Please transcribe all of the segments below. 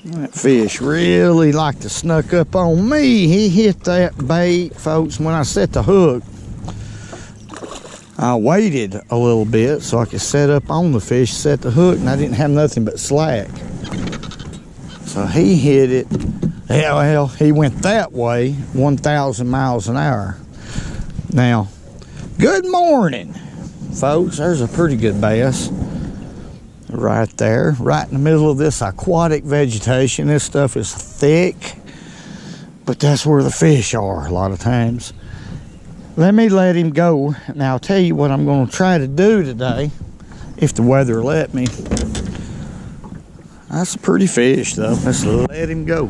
That fish really like to snuck up on me. He hit that bait, folks. When I set the hook, I waited a little bit so I could set up on the fish, set the hook, and I didn't have nothing but slack. So he hit it. Yeah, well, he went that way, 1,000 miles an hour. Now, good morning, folks. There's a pretty good bass right there, right in the middle of this aquatic vegetation. This stuff is thick, but that's where the fish are a lot of times. Let me let him go. Now I'll tell you what I'm going to try to do today, if the weather will let me. That's a pretty fish though. Let's let him go.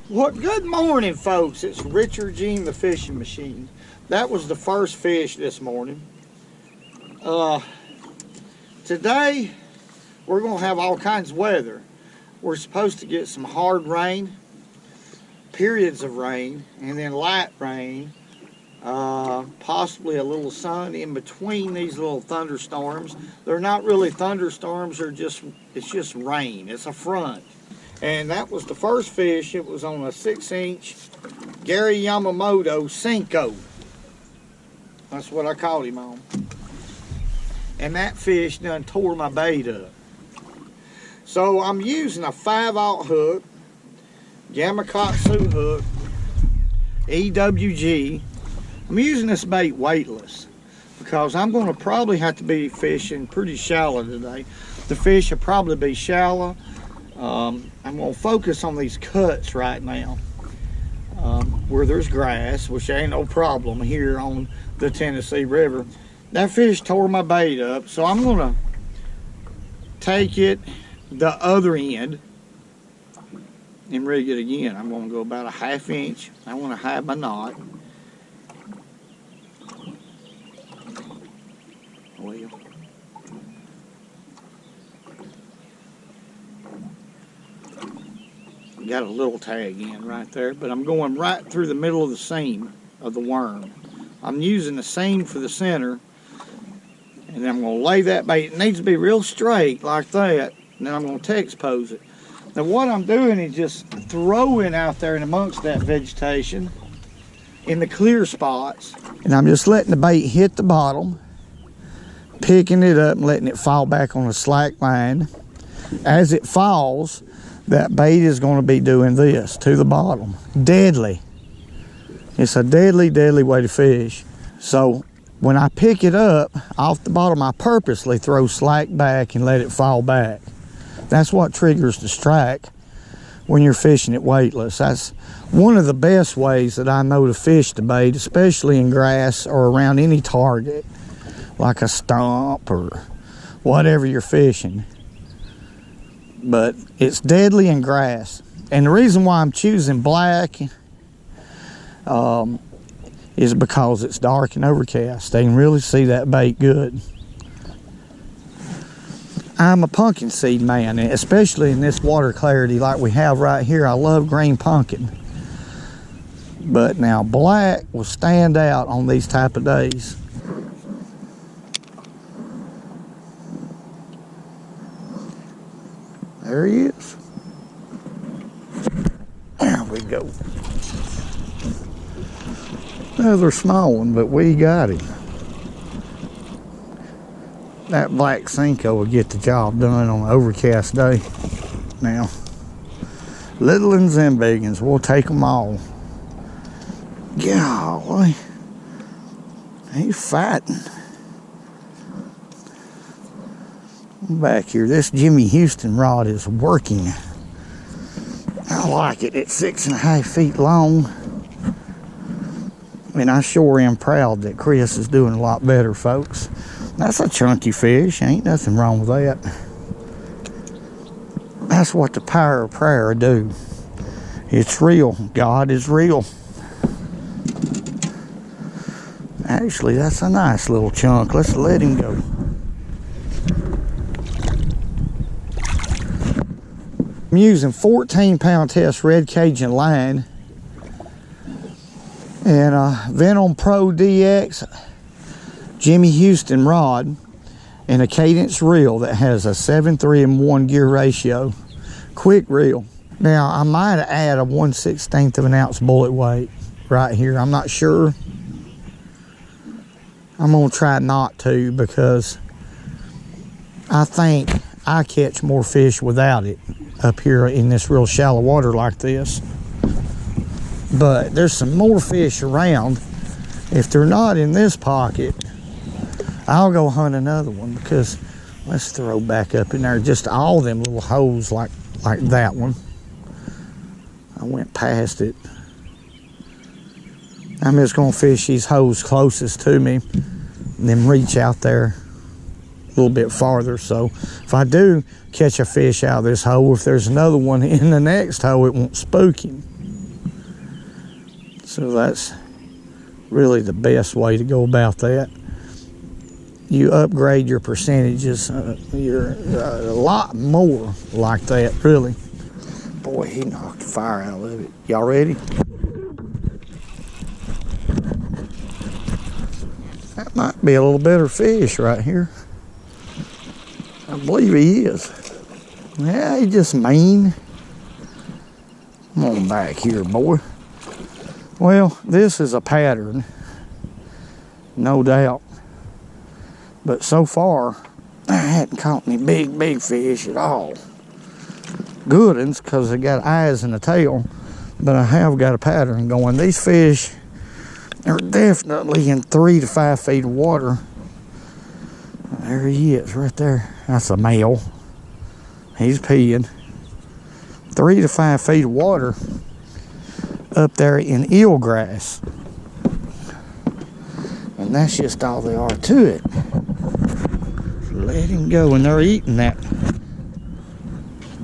Well, good morning, folks. It's Richard Gene the Fishing Machine. That was the first fish this morning. Today we're going to have all kinds of weather. We're supposed to get some hard rain, periods of rain, and then light rain, possibly a little sun in between these little thunderstorms. They're not really thunderstorms, it's just rain. It's a front. And that was the first fish. It was on a 6-inch Gary Yamamoto Senko. That's what I called him on. And that fish done tore my bait up. So I'm using a 5/0 hook, Gamakatsu hook, EWG. I'm using this bait weightless because I'm going to probably have to be fishing pretty shallow today. The fish will probably be shallow. I'm going to focus on these cuts right now where there's grass, which ain't no problem here on the Tennessee River. That fish tore my bait up, so I'm going to take it the other end and rig it again. I'm going to go about a 1/2 inch. I want to hide my knot. Well, got a little tag in right there, but I'm going right through the middle of the seam of the worm. I'm using the seam for the center, and then I'm going to lay that bait. It needs to be real straight like that, and then I'm going to T-expose it. Now what I'm doing is just throwing out there in amongst that vegetation in the clear spots, and I'm just letting the bait hit the bottom, picking it up and letting it fall back on a slack line. As it falls, that bait is going to be doing this to the bottom. Deadly. It's a deadly, deadly way to fish. So when I pick it up off the bottom, I purposely throw slack back and let it fall back. That's what triggers the strike when you're fishing it weightless. That's one of the best ways that I know to fish the bait, especially in grass or around any target, like a stump or whatever you're fishing. But it's deadly in grass. And the reason why I'm choosing black is because it's dark and overcast. They can really see that bait good. I'm a pumpkin seed man, especially in this water clarity like we have right here. I love green pumpkin. But now black will stand out on these type of days. There he is. There we go. Another small one, but we got him. That black Senko will get the job done on an overcast day. Now, little uns and big uns, we'll take them all. Golly, he's fighting. Back here, this Jimmy Houston rod is working. I like it. It's 6.5 feet long. And I sure am proud that Chris is doing a lot better, folks. That's a chunky fish. Ain't nothing wrong with that. That's what the power of prayer do. It's real. God is real. Actually, that's a nice little chunk. Let's let him go. I'm using 14-pound test red Cajun line and a Venom Pro DX Jimmy Houston rod. and a cadence reel that has a 7-3-1 gear ratio. Quick reel. Now I might add a 1/16 of an ounce bullet weight right here. I'm not sure. I'm gonna try not to, because I think I catch more fish without it up here in this real shallow water like this. But there's some more fish around. If they're not in this pocket, I'll go hunt another one, because let's throw back up in there just all them little holes like that one. I went past it. I'm just gonna fish these holes closest to me and then reach out there a little bit farther. So if I do catch a fish out of this hole, if there's another one in the next hole, it won't spook him. So that's really the best way to go about that. You upgrade your percentages. You're a lot more like that, really. Boy, he knocked the fire out of it. Y'all ready? That might be a little better fish right here. I believe he is. Yeah, he's just mean. Come on back here, boy. Well, this is a pattern, no doubt. But so far, I hadn't caught any big fish at all. Good ones, because they got eyes and a tail, but I have got a pattern going. These fish are definitely in 3 to 5 feet of water. There he is, right there. That's a male. He's peeing. 3 to 5 feet of water up there in eelgrass. And that's just all there are to it. Let him go, and they're eating that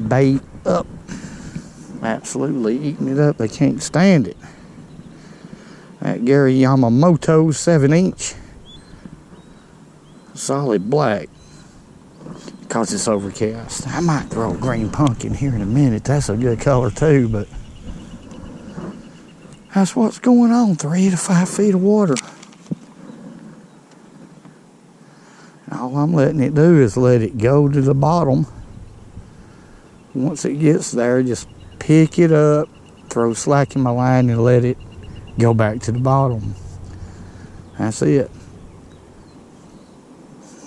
bait up. Absolutely eating it up. They can't stand it. That Gary Yamamoto 7-inch. Solid black. Because it's overcast. I might throw a green pumpkin here in a minute. That's a good color too, but that's what's going on. 3 to 5 feet of water. All I'm letting it do is let it go to the bottom. Once it gets there, just pick it up, throw slack in my line, and let it go back to the bottom. That's it.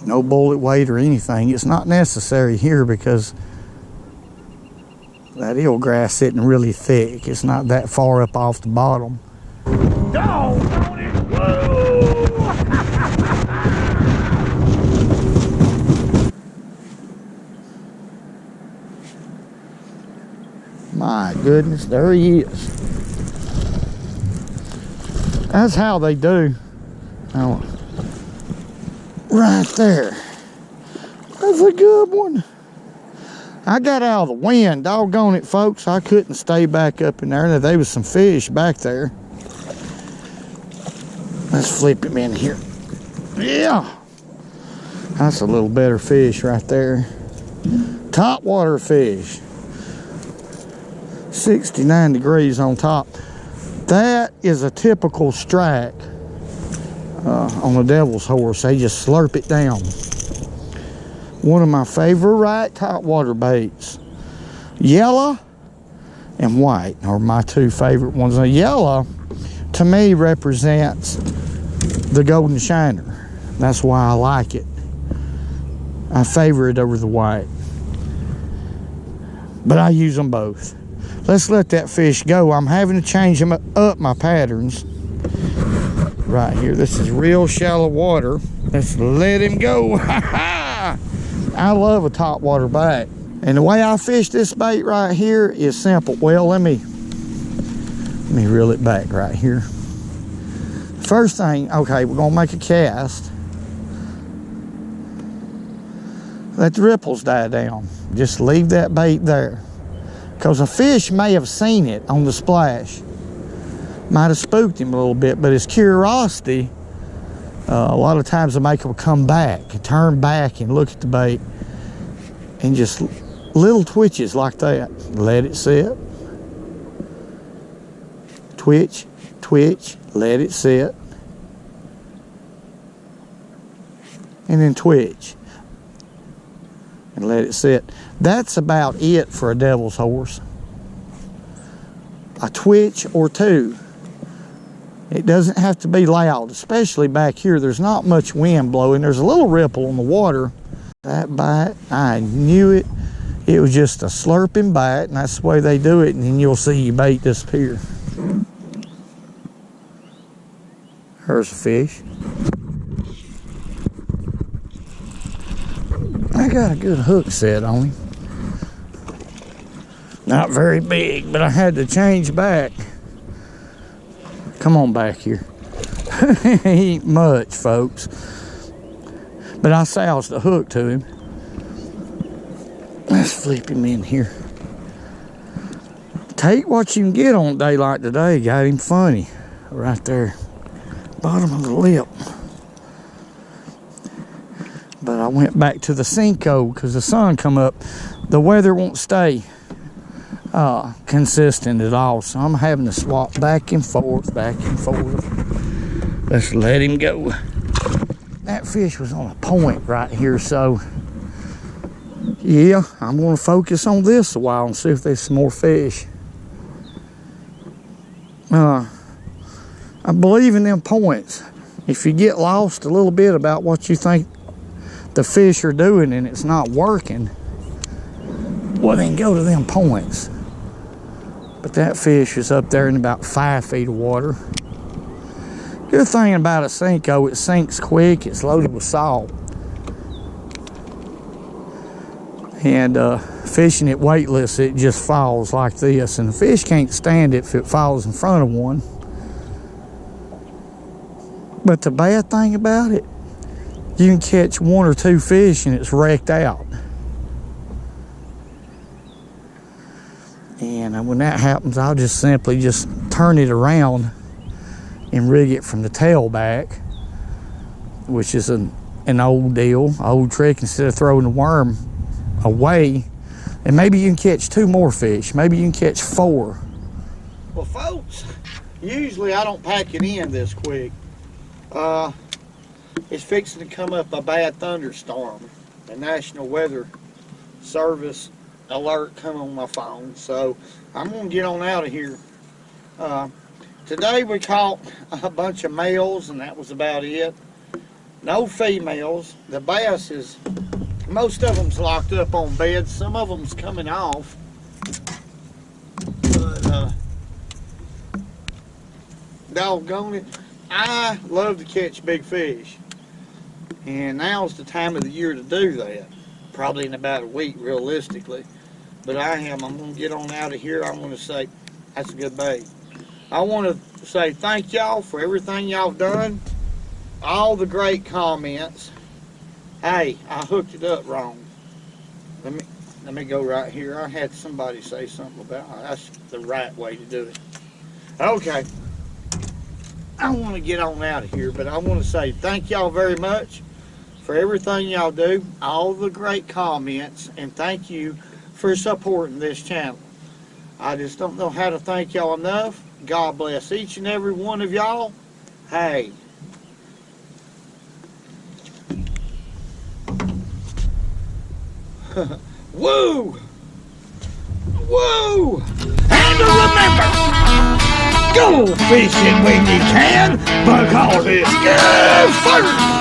No bullet weight or anything. It's not necessary here because that eelgrass is sitting really thick. It's not that far up off the bottom. Doggone it! Whoa! My goodness, there he is. That's how they do. Oh, right there. That's a good one. I got out of the wind. Doggone it, folks. I couldn't stay back up in there. There was some fish back there. Let's flip him in here. Yeah. That's a little better fish right there. Topwater fish. 69 degrees on top. That is a typical strike on the devil's horse. They just slurp it down. One of my favorite topwater baits. Yellow and white are my two favorite ones. Now, yellow to me represents the golden shiner. That's why I like it. I favor it over the white, but I use them both. Let's let that fish go. I'm having to change them up my patterns right here. This is real shallow water. Let's let him go. I love a topwater bite. And the way I fish this bait right here is simple. Well, let me reel it back right here. First thing, okay, we're gonna make a cast. Let the ripples die down. Just leave that bait there. Because a fish may have seen it on the splash. Might have spooked him a little bit, but his curiosity, a lot of times will make him come back, turn back and look at the bait. And just little twitches like that. Let it sit. Twitch, twitch, let it sit. And then twitch. and let it sit. That's about it for a devil's horse. A twitch or two. It doesn't have to be loud, especially back here. There's not much wind blowing. There's a little ripple on the water. That bite, I knew it. It was just a slurping bite, and that's the way they do it, and then you'll see your bait disappear. There's a fish. I got a good hook set on him. Not very big, but I had to change back. Come on back here. He ain't much, folks. But I soused the hook to him. Let's flip him in here. Take what you can get on a day like today. Got him funny. Right there. Bottom of the lip. But I went back to the Senko because the sun come up. The weather won't stay consistent at all, so I'm having to swap back and forth. Let's let him go. That fish was on a point right here, so yeah, I'm going to focus on this a while and see if there's some more fish. I believe in them points. If you get lost a little bit about what you think the fish are doing and it's not working, well, then go to them points. But that fish is up there in about 5 feet of water. Good thing about a Senko, it sinks quick. It's loaded with salt. And fishing it weightless, it just falls like this. And the fish can't stand it if it falls in front of one. But the bad thing about it, you can catch 1 or 2 fish and it's wrecked out. And when that happens, I'll just simply just turn it around and rig it from the tail back, which is an old deal, old trick. Instead of throwing the worm away, and maybe you can catch 2 more fish, maybe you can catch 4. Well, folks, usually I don't pack it in this quick. It's fixing to come up a bad thunderstorm. The National Weather Service alert come on my phone, so I'm gonna get on out of here. Today we caught a bunch of males, and that was about it. No females. The bass is, most of them's locked up on beds. Some of them's coming off, but doggone it, I love to catch big fish, and now's the time of the year to do that. Probably in about a week, realistically. But I'm going to get on out of here. I'm going to say, that's a good bait. I want to say thank y'all for everything y'all done. All the great comments. Hey, I hooked it up wrong. Let me go right here. I had somebody say something about it. That's the right way to do it. Okay. I want to get on out of here, but I want to say thank y'all very much for everything y'all do, all the great comments, and thank you for supporting this channel. I just don't know how to thank y'all enough. God bless each and every one of y'all. Hey. Woo! Woo! And remember, go fishing when you can, because it's good first.